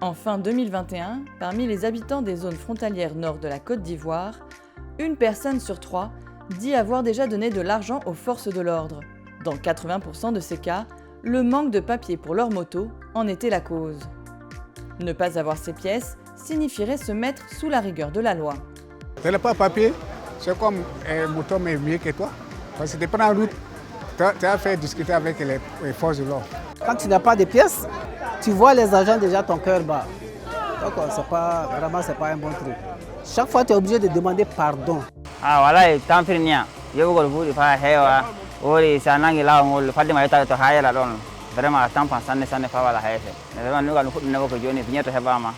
En fin 2021, parmi les habitants des zones frontalières nord de la Côte d'Ivoire, une personne sur 3 dit avoir déjà donné de l'argent aux forces de l'ordre. Dans 80% de ces cas, le manque de papier pour leur moto en était la cause. Ne pas avoir ces pièces signifierait se mettre sous la rigueur de la loi. Tu n'as pas de papier, c'est comme un moto mais mieux que toi. Parce que tu prends la route, tu as fait discuter avec les forces de l'ordre. Quand tu n'as pas de pièces, tu vois les agents déjà ton cœur bat. Donc c'est pas un bon truc. Chaque fois tu es obligé de demander pardon. Ah voilà, tant pis rien. Je vous le faire hewa. Ori sanangi la ngol fadi ma yata to hayala don. Vraiment tant pensant ne ça ne pas la hefe. Vraiment nous allons ne pas que joni vigneto hebama.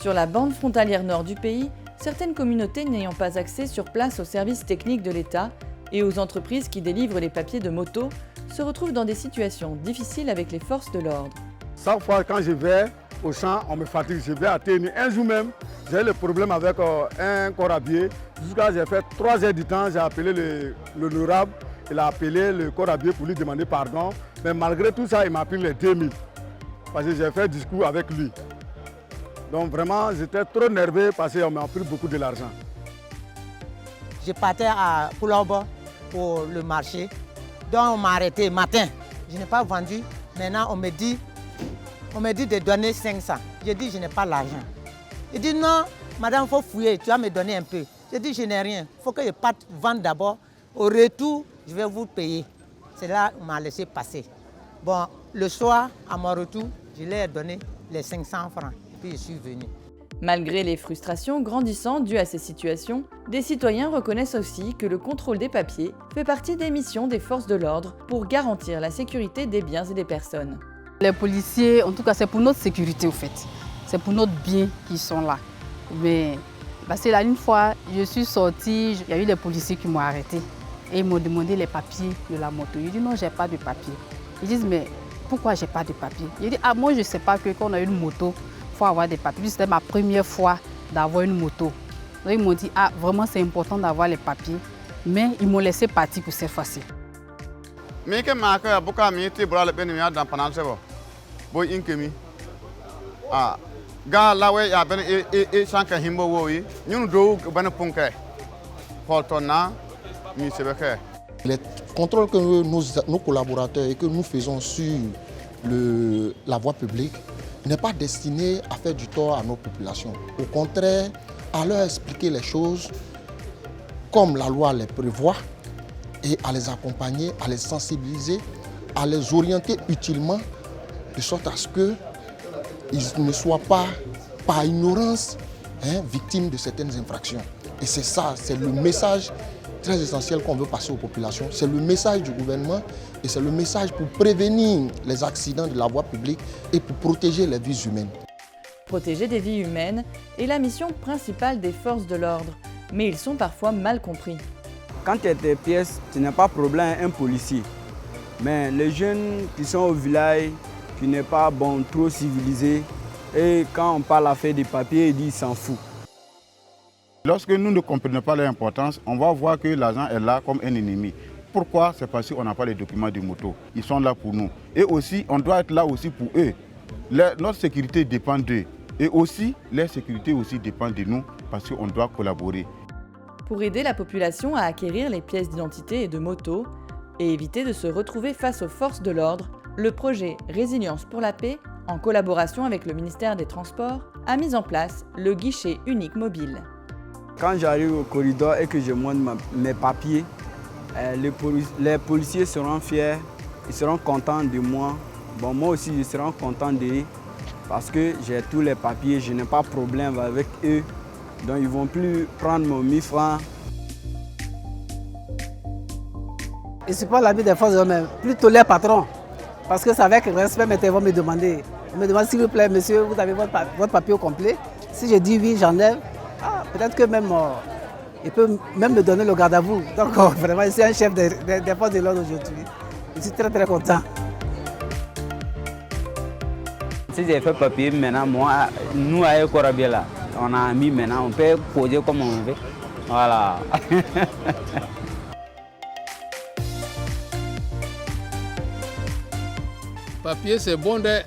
Sur la bande frontalière nord du pays, certaines communautés n'ayant pas accès sur place aux services techniques de l'État et aux entreprises qui délivrent les papiers de moto se retrouvent dans des situations difficiles avec les forces de l'ordre. Chaque fois quand je vais au champ, on me fatigue. Je vais à Téni. Un jour même, j'ai eu le problème avec un corabier. Jusqu'à j'ai fait 3 heures du temps, j'ai appelé l'honorable. Il a appelé le corabier pour lui demander pardon. Mais malgré tout ça, il m'a pris les 2000. Parce que j'ai fait discours avec lui. Donc vraiment, j'étais trop nerveux parce qu'on m'a pris beaucoup de l'argent. Je partais à Poulobo pour le marché. Donc on m'a arrêté matin. Je n'ai pas vendu. Maintenant on me dit de donner 500. J'ai dit je n'ai pas l'argent. Il dit non, madame, il faut fouiller, tu vas me donner un peu. J'ai dit je n'ai rien. Il faut que je parte vendre d'abord. Au retour, je vais vous payer. C'est là qu'on m'a laissé passer. Bon, le soir, à mon retour, je leur ai donné les 500 francs. Et puis je suis venu. Malgré les frustrations grandissantes dues à ces situations, des citoyens reconnaissent aussi que le contrôle des papiers fait partie des missions des forces de l'ordre pour garantir la sécurité des biens et des personnes. Les policiers, en tout cas, c'est pour notre sécurité au fait. C'est pour notre bien qu'ils sont là. Mais parce que là, une fois, je suis sortie, il y a eu des policiers qui m'ont arrêté et ils m'ont demandé les papiers de la moto. J'ai dit non, j'ai pas de papier. Ils disent mais pourquoi j'ai pas de papier? J'ai dit ah moi je sais pas que quand on a une moto, il faut avoir des papiers. C'était ma première fois d'avoir une moto. Donc ils m'ont dit ah vraiment c'est important d'avoir les papiers, mais ils m'ont laissé partir pour cette fois-ci. Mais que ma que beaucoup m'était pour le peine dans pendant ce bon. Boy inkemi. Ah ga la we ya ben e sanka himbo woyi ñun do ben punke. Portona mi sebeke. Les contrôles que nos collaborateurs et que nous faisons sur la voie publique n'est pas destiné à faire du tort à nos populations. Au contraire, à leur expliquer les choses comme la loi les prévoit et à les accompagner, à les sensibiliser, à les orienter utilement de sorte à ce qu'ils ne soient pas, par ignorance, victimes de certaines infractions. Et c'est ça, c'est le message très essentiel qu'on veut passer aux populations. C'est le message du gouvernement et c'est le message pour prévenir les accidents de la voie publique et pour protéger les vies humaines. Protéger des vies humaines est la mission principale des forces de l'ordre, mais ils sont parfois mal compris. Quand tu as tes pièces, tu n'as pas de problème un policier. Mais les jeunes qui sont au village, qui n'est pas bon, trop civilisés, et quand on parle à faire des papiers, ils disent qu'ils s'en foutent. Lorsque nous ne comprenons pas leur importance, on va voir que l'agent est là comme un ennemi. Pourquoi? C'est parce qu'on n'a pas les documents de moto. Ils sont là pour nous. Et aussi, on doit être là aussi pour eux. Notre sécurité dépend d'eux. Et aussi, leur sécurité aussi dépend de nous parce qu'on doit collaborer. Pour aider la population à acquérir les pièces d'identité et de moto et éviter de se retrouver face aux forces de l'ordre, le projet Résilience pour la paix, en collaboration avec le ministère des Transports, a mis en place le guichet unique mobile. Quand j'arrive au corridor et que je montre mes papiers, les policiers seront fiers, ils seront contents de moi. Bon, moi aussi, je serai content d'eux parce que j'ai tous les papiers, je n'ai pas de problème avec eux. Donc, ils ne vont plus prendre mon 1000 francs. Je ne suis pas l'ami des forces de l'ordre, mais plutôt les patrons. Parce que c'est avec respect, mais ils vont me demander. Ils me demandent s'il vous plaît, monsieur, vous avez votre papier au complet. Si je dis oui, j'enlève. Ah, peut-être que même, il peut même me donner le garde à vous. Donc vraiment, je suis un chef des forces de l'ordre aujourd'hui. Je suis très très content. Si j'ai fait papier, maintenant, moi, nous, à Ekorabia, là, on a mis maintenant, on peut poser comme on veut. Voilà. Papier, c'est bon de